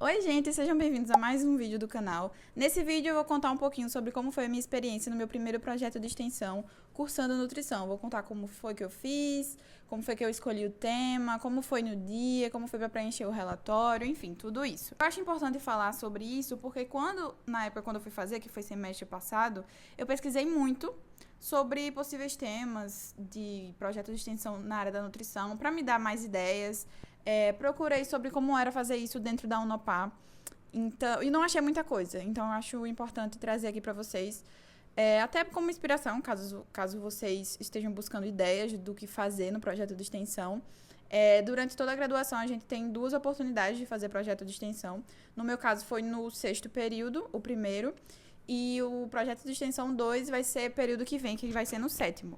Oi, gente, sejam bem-vindos a mais um vídeo do canal. Nesse vídeo eu vou contar um pouquinho sobre como foi a minha experiência no meu primeiro projeto de extensão, cursando nutrição. Vou contar como foi que eu fiz, como foi que eu escolhi o tema, como foi no dia, como foi para preencher o relatório, enfim, tudo isso. Eu acho importante falar sobre isso porque na época quando eu fui fazer, que foi semestre passado, eu pesquisei muito sobre possíveis temas de projeto de extensão na área da nutrição, para me dar mais ideias. Procurei sobre como era fazer isso dentro da Unopar, então, e não achei muita coisa, então eu acho importante trazer aqui para vocês, até como inspiração, caso vocês estejam buscando ideias do que fazer no projeto de extensão. Durante toda a graduação, a gente tem 2 oportunidades de fazer projeto de extensão. No meu caso, foi no 6º período, o primeiro, e o projeto de extensão 2 vai ser período que vem, que vai ser no 7º.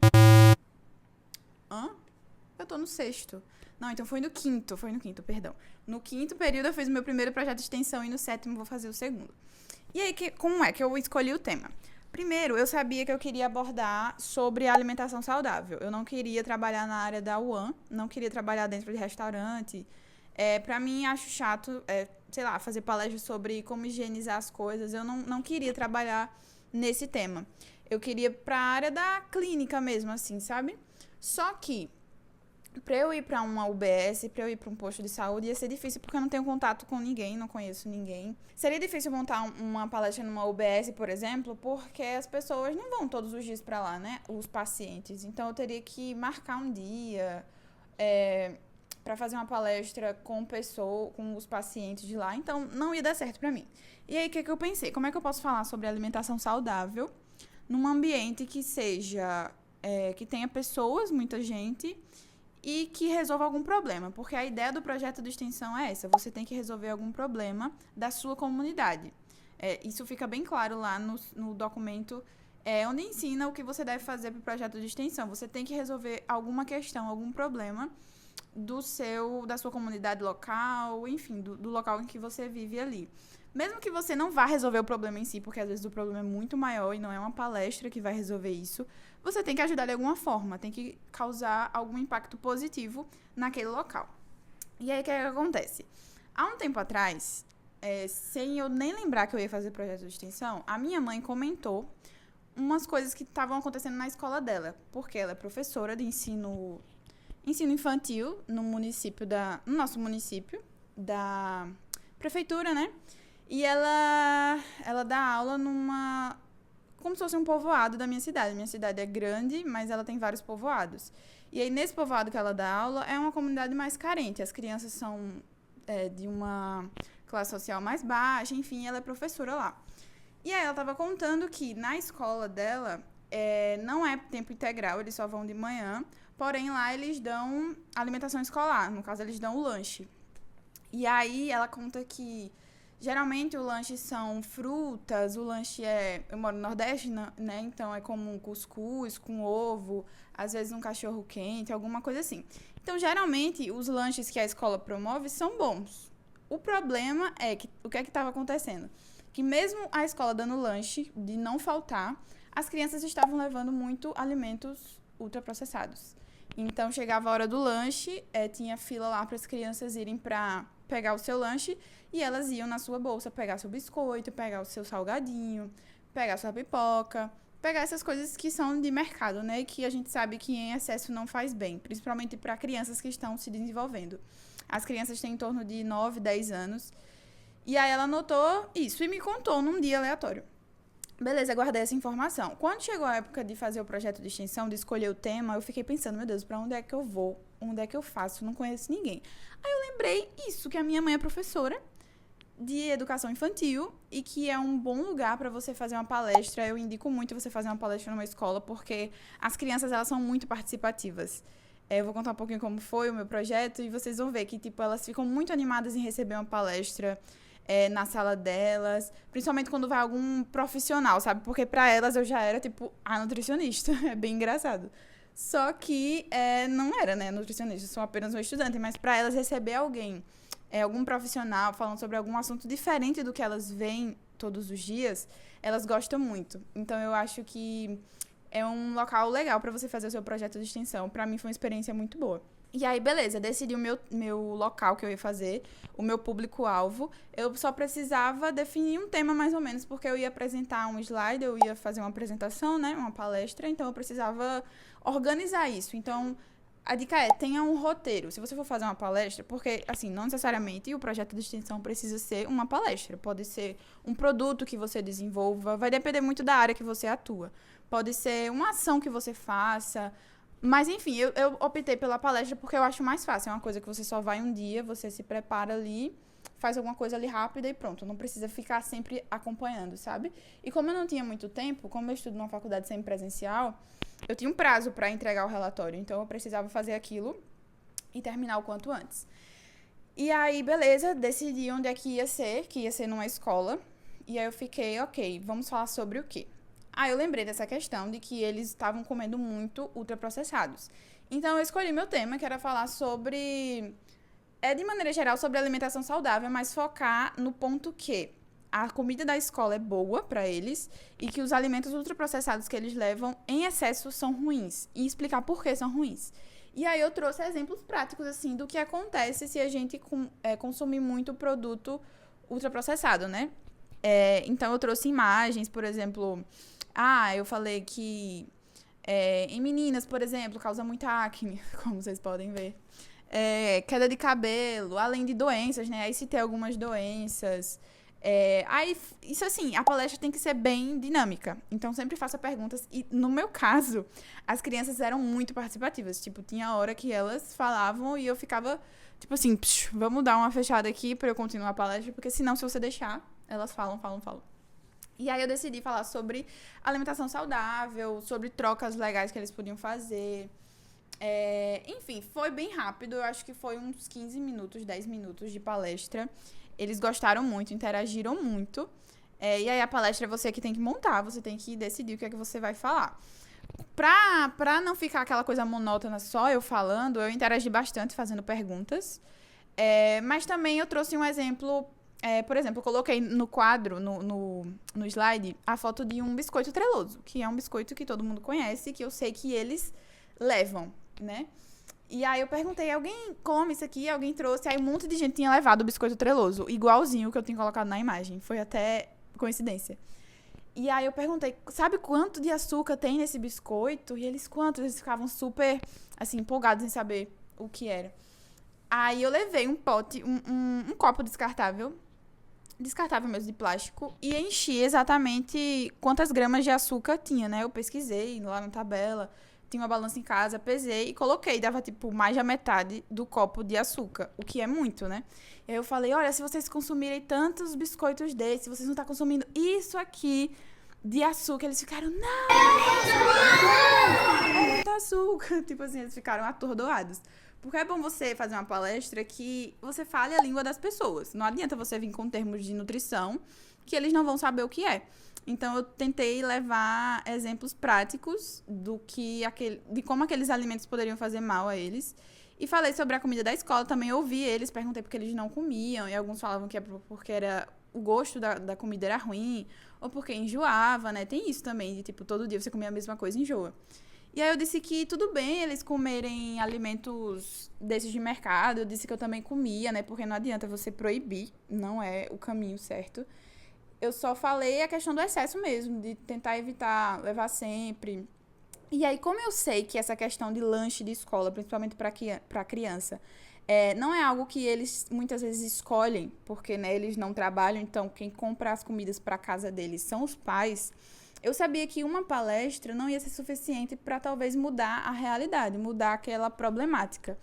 Eu tô no 6º. Não, então foi no 5º, perdão. No 5º período eu fiz o meu primeiro projeto de extensão e no 7º vou fazer o segundo. E aí, como é que eu escolhi o tema? Primeiro, eu sabia que eu queria abordar sobre a alimentação saudável. Eu não queria trabalhar na área da UAN, não queria trabalhar dentro de restaurante. Pra mim, acho chato, sei lá, fazer palestras sobre como higienizar as coisas. Eu não queria trabalhar nesse tema. Eu queria pra área da clínica mesmo, assim, sabe? Só que pra eu ir pra uma UBS, pra eu ir pra um posto de saúde, ia ser difícil porque eu não tenho contato com ninguém, não conheço ninguém. Seria difícil montar uma palestra numa UBS, por exemplo, porque as pessoas não vão todos os dias pra lá, né? Os pacientes. Então eu teria que marcar um dia pra fazer uma palestra com os pacientes de lá. Então não ia dar certo pra mim. E aí o que eu pensei? Como é que eu posso falar sobre alimentação saudável num ambiente que seja, que tenha pessoas, muita gente, e que resolva algum problema, porque a ideia do projeto de extensão é essa: você tem que resolver algum problema da sua comunidade. Isso fica bem claro lá no documento, onde ensina o que você deve fazer para o projeto de extensão. Você tem que resolver alguma questão, algum problema da sua comunidade local, enfim, do local em que você vive ali. Mesmo que você não vá resolver o problema em si, porque às vezes o problema é muito maior e não é uma palestra que vai resolver isso, você tem que ajudar de alguma forma, tem que causar algum impacto positivo naquele local. E aí, o que acontece? Há um tempo atrás, sem eu nem lembrar que eu ia fazer projeto de extensão, a minha mãe comentou umas coisas que estavam acontecendo na escola dela, porque ela é professora de ensino infantil no nosso município, da prefeitura, né? E ela dá aula como se fosse um povoado da minha cidade. Minha cidade é grande, mas ela tem vários povoados. E aí, nesse povoado que ela dá aula, é uma comunidade mais carente. As crianças são de uma classe social mais baixa, enfim, ela é professora lá. E aí, ela estava contando que na escola dela não é tempo integral, eles só vão de manhã, porém lá eles dão alimentação escolar, no caso, eles dão o lanche. E aí, ela conta que geralmente o lanche são frutas, o lanche eu moro no Nordeste, né? Então é como um cuscuz com ovo, às vezes um cachorro quente, alguma coisa assim. Então, geralmente, os lanches que a escola promove são bons. O problema é que o que é que estava acontecendo? Que mesmo a escola dando lanche, de não faltar, as crianças estavam levando muito alimentos ultraprocessados. Então, chegava a hora do lanche, tinha fila lá para as crianças irem para pegar o seu lanche, e elas iam na sua bolsa pegar seu biscoito, pegar o seu salgadinho, pegar sua pipoca, pegar essas coisas que são de mercado, né? E que a gente sabe que em excesso não faz bem, principalmente para crianças que estão se desenvolvendo. As crianças têm em torno de 9, 10 anos. E aí ela notou isso e me contou num dia aleatório. Beleza, guardei essa informação. Quando chegou a época de fazer o projeto de extensão, de escolher o tema, eu fiquei pensando, meu Deus, pra onde é que eu vou? Onde é que eu faço? Não conheço ninguém. Aí eu lembrei isso, que a minha mãe é professora de educação infantil e que é um bom lugar para você fazer uma palestra. Eu indico muito você fazer uma palestra numa escola, porque as crianças, elas são muito participativas. Eu vou contar um pouquinho como foi o meu projeto e vocês vão ver que, tipo, elas ficam muito animadas em receber uma palestra na sala delas, principalmente quando vai algum profissional, sabe? Porque pra elas eu já era, tipo, a nutricionista. É bem engraçado. Só que não era, né, nutricionista, eu sou apenas uma estudante, mas pra elas receber alguém, algum profissional falando sobre algum assunto diferente do que elas veem todos os dias, elas gostam muito. Então eu acho que é um local legal pra você fazer o seu projeto de extensão. Pra mim foi uma experiência muito boa. E aí, beleza, decidi o meu local que eu ia fazer, o meu público-alvo. Eu só precisava definir um tema mais ou menos, porque eu ia apresentar um slide, eu ia fazer uma apresentação, né, uma palestra, então eu precisava organizar isso. Então, a dica é, tenha um roteiro. Se você for fazer uma palestra, porque, assim, não necessariamente o projeto de extensão precisa ser uma palestra. Pode ser um produto que você desenvolva, vai depender muito da área que você atua. Pode ser uma ação que você faça. Mas, enfim, eu optei pela palestra porque eu acho mais fácil. É uma coisa que você só vai um dia, você se prepara ali, faz alguma coisa ali rápida e pronto. Não precisa ficar sempre acompanhando, sabe? E como eu não tinha muito tempo, como eu estudo numa faculdade semipresencial, eu tinha um prazo para entregar o relatório. Então, eu precisava fazer aquilo e terminar o quanto antes. E aí, beleza, decidi onde é que ia ser numa escola. E aí eu fiquei, ok, vamos falar sobre o quê? Ah, eu lembrei dessa questão de que eles estavam comendo muito ultraprocessados. Então, eu escolhi meu tema, que era falar sobre, de maneira geral, sobre alimentação saudável, mas focar no ponto que a comida da escola é boa para eles e que os alimentos ultraprocessados que eles levam em excesso são ruins. E explicar por que são ruins. E aí eu trouxe exemplos práticos, assim, do que acontece se a gente consumir muito produto ultraprocessado, né? Então, eu trouxe imagens, por exemplo... eu falei que em meninas, por exemplo, causa muita acne, como vocês podem ver. Queda de cabelo, além de doenças, né? Aí citei algumas doenças. Aí, isso assim, a palestra tem que ser bem dinâmica. Então, sempre faça perguntas. E, no meu caso, as crianças eram muito participativas. Tipo, tinha hora que elas falavam e eu ficava, tipo assim, vamos dar uma fechada aqui pra eu continuar a palestra, porque senão, se você deixar, elas falam. E aí eu decidi falar sobre alimentação saudável, sobre trocas legais que eles podiam fazer. Enfim, foi bem rápido. Eu acho que foi uns 15 minutos, 10 minutos de palestra. Eles gostaram muito, interagiram muito. E aí a palestra é você que tem que montar, você tem que decidir o que é que você vai falar. Pra não ficar aquela coisa monótona só eu falando, eu interagi bastante fazendo perguntas. Mas também eu trouxe um exemplo... por exemplo, eu coloquei no quadro, no slide, a foto de um biscoito treloso, que é um biscoito que todo mundo conhece, que eu sei que eles levam, né? E aí eu perguntei, alguém come isso aqui? Alguém trouxe? Aí um monte de gente tinha levado o biscoito treloso, igualzinho que eu tinha colocado na imagem. Foi até coincidência. E aí eu perguntei, sabe quanto de açúcar tem nesse biscoito? E eles, quanto? Eles ficavam super, assim, empolgados em saber o que era. Aí eu levei um pote, um copo descartável mesmo, de plástico, e enchi exatamente quantas gramas de açúcar tinha, né? Eu pesquisei lá na tabela, tinha uma balança em casa, pesei e coloquei, dava tipo mais da metade do copo de açúcar, o que é muito, né? E aí eu falei, olha, se vocês consumirem tantos biscoitos desses, vocês não estão consumindo isso aqui de açúcar. Eles ficaram, não, é muito açúcar. Tipo assim, eles ficaram atordoados. Porque é bom você fazer uma palestra que você fale a língua das pessoas. Não adianta você vir com termos de nutrição que eles não vão saber o que é. Então, eu tentei levar exemplos práticos de como aqueles alimentos poderiam fazer mal a eles. E falei sobre a comida da escola, também ouvi eles, perguntei porque eles não comiam. E alguns falavam que é porque o gosto da comida era ruim, ou porque enjoava, né? Tem isso também, de tipo, todo dia você comer a mesma coisa e enjoa. E aí eu disse que tudo bem eles comerem alimentos desses de mercado. Eu disse que eu também comia, né? Porque não adianta você proibir, não é o caminho certo. Eu só falei a questão do excesso mesmo, de tentar evitar levar sempre. E aí, como eu sei que essa questão de lanche de escola, principalmente para criança, não é algo que eles muitas vezes escolhem, porque, né, eles não trabalham, então quem compra as comidas para casa deles são os pais. Eu sabia que uma palestra não ia ser suficiente para talvez mudar a realidade, mudar aquela problemática.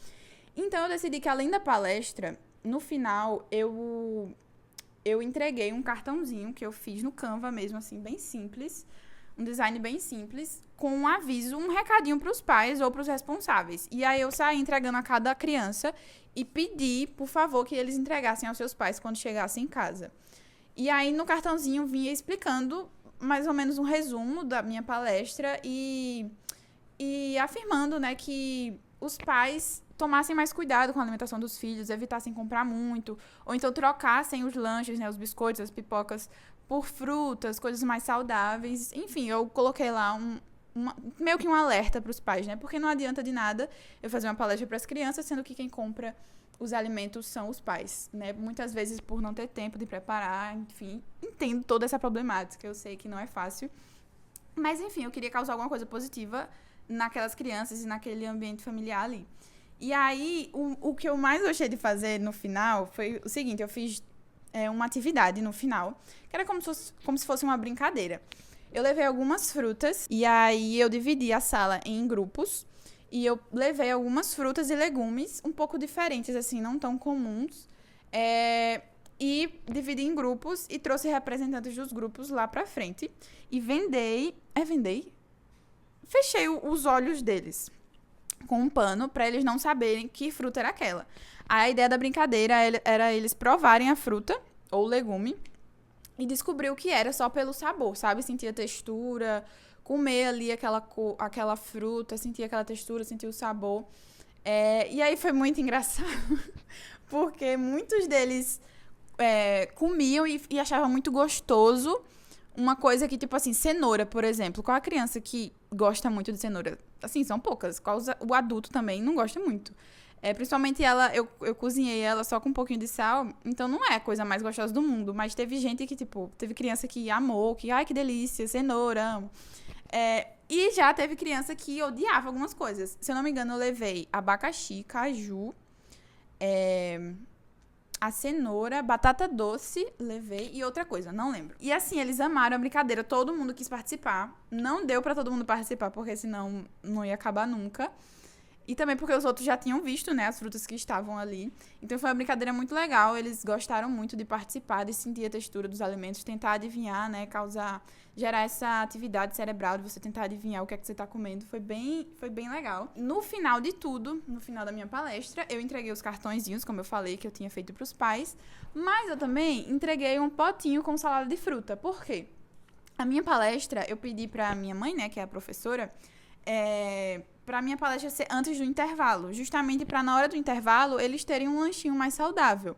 Então, eu decidi que além da palestra, no final, eu entreguei um cartãozinho que eu fiz no Canva mesmo, assim, bem simples, um design bem simples, com um aviso, um recadinho para os pais ou para os responsáveis. E aí eu saí entregando a cada criança e pedi, por favor, que eles entregassem aos seus pais quando chegassem em casa. E aí no cartãozinho vinha explicando mais ou menos um resumo da minha palestra e afirmando, né, que os pais tomassem mais cuidado com a alimentação dos filhos, evitassem comprar muito, ou então trocassem os lanches, né, os biscoitos, as pipocas, por frutas, coisas mais saudáveis. Enfim, eu coloquei lá meio que um alerta para os pais, né? Porque não adianta de nada eu fazer uma palestra para as crianças, sendo que quem compra os alimentos são os pais, né? Muitas vezes por não ter tempo de preparar, enfim, entendo toda essa problemática, eu sei que não é fácil. Mas, enfim, eu queria causar alguma coisa positiva naquelas crianças e naquele ambiente familiar ali. E aí, o que eu mais gostei de fazer no final foi o seguinte, eu fiz uma atividade no final, que era como se fosse uma brincadeira. Eu levei algumas frutas e aí eu dividi a sala em grupos e eu levei algumas frutas e legumes um pouco diferentes, assim, não tão comuns. E dividi em grupos e trouxe representantes dos grupos lá pra frente. E vendei. Fechei os olhos deles com um pano pra eles não saberem que fruta era aquela. A ideia da brincadeira era eles provarem a fruta ou legume e descobrir o que era só pelo sabor, sabe? Sentir a textura, comer ali aquela fruta, sentir aquela textura, sentir o sabor. E aí foi muito engraçado, porque muitos deles comiam e achavam muito gostoso uma coisa que, tipo assim, cenoura, por exemplo. Qual a criança que gosta muito de cenoura? Assim, são poucas. O adulto também não gosta muito. Principalmente ela, eu cozinhei ela só com um pouquinho de sal, então não é a coisa mais gostosa do mundo. Mas teve gente que, tipo, teve criança que amou, que, ai, que delícia, cenoura, amo. E já teve criança que odiava algumas coisas. Se eu não me engano, eu levei abacaxi, caju, a cenoura, batata doce, levei e outra coisa, não lembro. E assim, eles amaram a brincadeira, todo mundo quis participar. Não deu pra todo mundo participar, porque senão não ia acabar nunca. E também porque os outros já tinham visto, né, as frutas que estavam ali. Então foi uma brincadeira muito legal, eles gostaram muito de participar, de sentir a textura dos alimentos, tentar adivinhar, né, gerar essa atividade cerebral de você tentar adivinhar o que é que você está comendo. Foi bem legal. No final de tudo, no final da minha palestra, eu entreguei os cartõezinhos, como eu falei, que eu tinha feito para os pais, mas eu também entreguei um potinho com salada de fruta. Por quê? A minha palestra, eu pedi para minha mãe, né, que é a professora, para minha palestra ser antes do intervalo, justamente para na hora do intervalo eles terem um lanchinho mais saudável,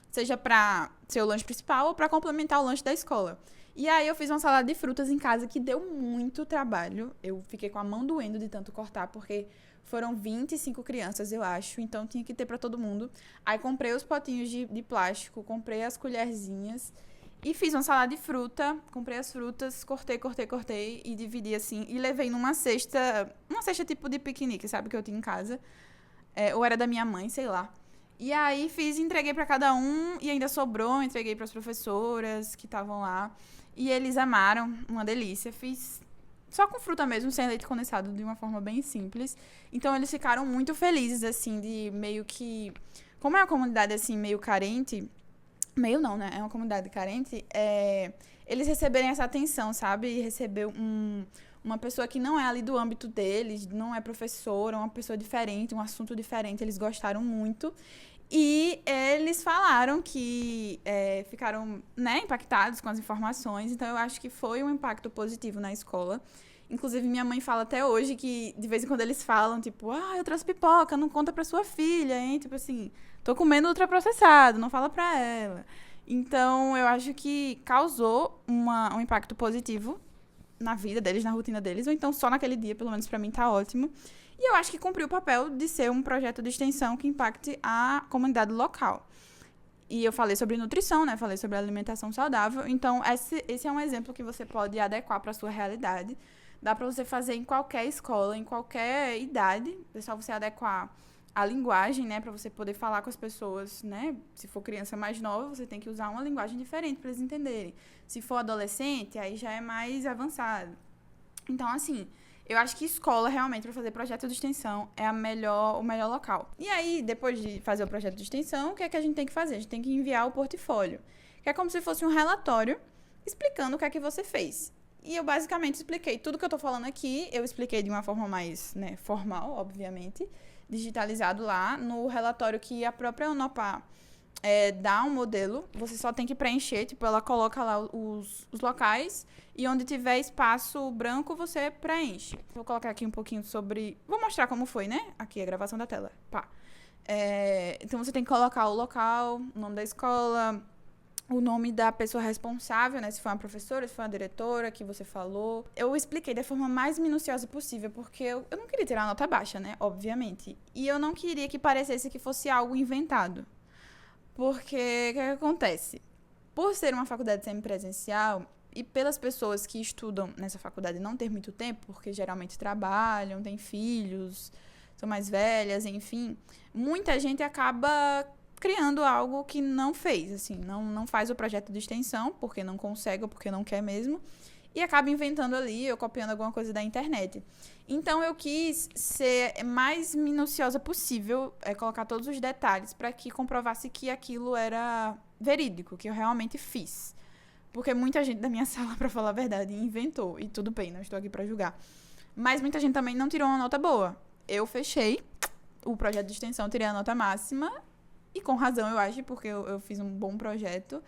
seja para ser o lanche principal ou para complementar o lanche da escola. E aí eu fiz uma salada de frutas em casa que deu muito trabalho. Eu fiquei com a mão doendo de tanto cortar, porque foram 25 crianças, eu acho, então tinha que ter para todo mundo. Aí comprei os potinhos de plástico, comprei as colherzinhas e fiz uma salada de fruta, comprei as frutas, cortei e dividi assim. E levei numa cesta tipo de piquenique, sabe, que eu tinha em casa. Ou era da minha mãe, sei lá. E aí entreguei pra cada um e ainda sobrou, entreguei pras professoras que estavam lá. E eles amaram, uma delícia. Fiz só com fruta mesmo, sem leite condensado, de uma forma bem simples. Então eles ficaram muito felizes, assim, de meio que... Como é uma comunidade, assim, meio carente... Meio não, né? É uma comunidade carente. Eles receberem essa atenção, sabe? E receber uma pessoa que não é ali do âmbito deles, não é professora, uma pessoa diferente, um assunto diferente. Eles gostaram muito. E eles falaram que ficaram, né, impactados com as informações. Então, eu acho que foi um impacto positivo na escola. Inclusive, minha mãe fala até hoje que, de vez em quando, eles falam, tipo, eu trouxe pipoca, não conta pra sua filha, hein? Tipo assim, tô comendo ultraprocessado, não fala pra ela. Então, eu acho que causou um impacto positivo na vida deles, na rotina deles, ou então só naquele dia, pelo menos pra mim tá ótimo. E eu acho que cumpriu o papel de ser um projeto de extensão que impacte a comunidade local. E eu falei sobre nutrição, né? Falei sobre alimentação saudável. Então, esse é um exemplo que você pode adequar para a sua realidade. Dá para você fazer em qualquer escola, em qualquer idade. É só você adequar a linguagem, né? Para você poder falar com as pessoas, né? Se for criança mais nova, você tem que usar uma linguagem diferente para eles entenderem. Se for adolescente, aí já é mais avançado. Então, assim... Eu acho que escola, realmente, para fazer projeto de extensão, é o melhor local. E aí, depois de fazer o projeto de extensão, o que é que a gente tem que fazer? A gente tem que enviar o portfólio, que é como se fosse um relatório explicando o que é que você fez. E eu, basicamente, expliquei tudo que eu tô falando aqui. Eu expliquei de uma forma mais, né, formal, obviamente, digitalizado lá no relatório que a própria Unopar dá um modelo. Você só tem que preencher, tipo, ela coloca lá os locais e onde tiver espaço branco, você preenche. Vou colocar aqui um pouquinho sobre... Vou mostrar como foi, né? Aqui, a gravação da tela. Pá. Então, você tem que colocar o local, o nome da escola, o nome da pessoa responsável, né? Se foi uma professora, se foi uma diretora que você falou. Eu expliquei da forma mais minuciosa possível, porque eu não queria tirar nota baixa, né? Obviamente. E eu não queria que parecesse que fosse algo inventado. Porque o que acontece? Por ser uma faculdade semipresencial, e pelas pessoas que estudam nessa faculdade não ter muito tempo, porque geralmente trabalham, têm filhos, são mais velhas, enfim, muita gente acaba criando algo que não fez, assim, não faz o projeto de extensão, porque não consegue ou porque não quer mesmo, e acaba inventando ali ou copiando alguma coisa da internet. Então, eu quis ser mais minuciosa possível, colocar todos os detalhes para que comprovasse que aquilo era verídico, que eu realmente fiz. Porque muita gente da minha sala, para falar a verdade, inventou, e tudo bem, não estou aqui para julgar. Mas muita gente também não tirou uma nota boa. Eu fechei o projeto de extensão, tirei a nota máxima, e com razão, eu acho, porque eu fiz um bom projeto.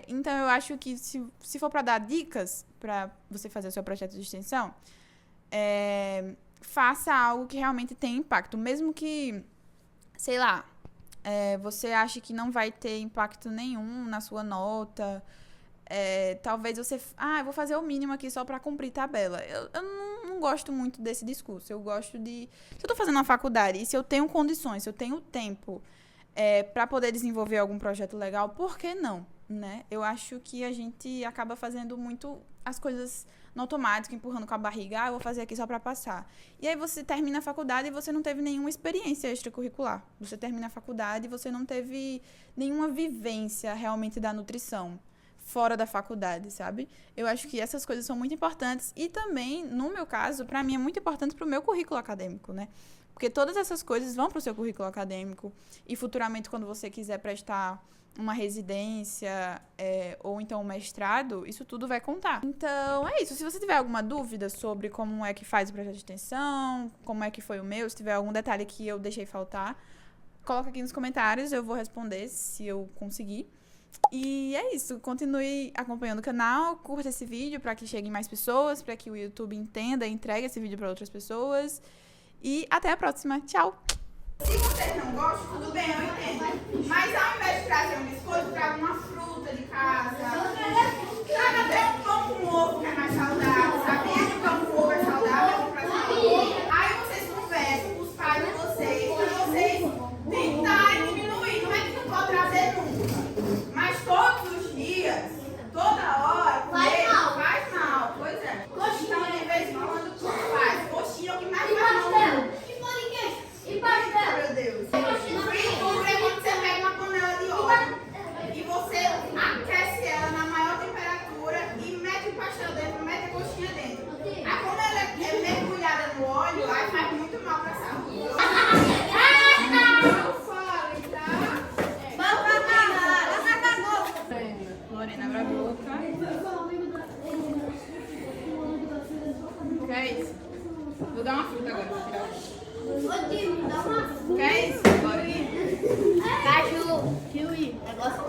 Então, eu acho que se for para dar dicas para você fazer o seu projeto de extensão, faça algo que realmente tenha impacto. Mesmo que, sei lá, você ache que não vai ter impacto nenhum na sua nota. Talvez você... eu vou fazer o mínimo aqui só para cumprir tabela. Eu não gosto muito desse discurso. Eu gosto de... Se eu tô fazendo uma faculdade e se eu tenho condições, se eu tenho tempo para poder desenvolver algum projeto legal, por que não? Né? Eu acho que a gente acaba fazendo muito as coisas no automático, empurrando com a barriga. Eu vou fazer aqui só para passar. E aí você termina a faculdade e você não teve nenhuma experiência extracurricular. Você termina a faculdade e você não teve nenhuma vivência realmente da nutrição fora da faculdade, sabe? Eu acho que essas coisas são muito importantes e também, no meu caso, para mim é muito importante para o meu currículo acadêmico, né? Porque todas essas coisas vão para o seu currículo acadêmico e futuramente, quando você quiser prestar uma residência ou então um mestrado, isso tudo vai contar. Então, é isso. Se você tiver alguma dúvida sobre como é que faz o projeto de extensão, como é que foi o meu, se tiver algum detalhe que eu deixei faltar, coloca aqui nos comentários, eu vou responder se eu conseguir. E é isso. Continue acompanhando o canal, curta esse vídeo para que cheguem mais pessoas, para que o YouTube entenda e entregue esse vídeo para outras pessoas. E até a próxima. Tchau! Se vocês não gostam, tudo bem, eu entendo. Mas ao invés de trazer um biscoito, traga uma fruta de casa. Traga até um pão com ovo, que é mais saudável. Sabia que o pão com ovo é saudável pra saúde? Aí vocês conversam com os pais de vocês, pra vocês tentarem diminuir. Não é que não pode trazer nunca. Mas todos os dias, toda hora, faz mal. Pois é. Então, de vez em quando, faz. Coxinha é o que mais faz mal. Meu Deus. Fritura é quando você pega uma panela de óleo e você aquece ela na maior temperatura e mete o pastel dentro, mete a coxinha dentro. Aí quando ela é mergulhada no óleo, aí faz muito mal pra saúde. Não fale, tá? Lorena, abre a boca. O que é isso? Vou dar uma fruta agora. Ô, Timo, dá uma fruta. O que é isso, Lorinha? Caju. Kiwi. Negócio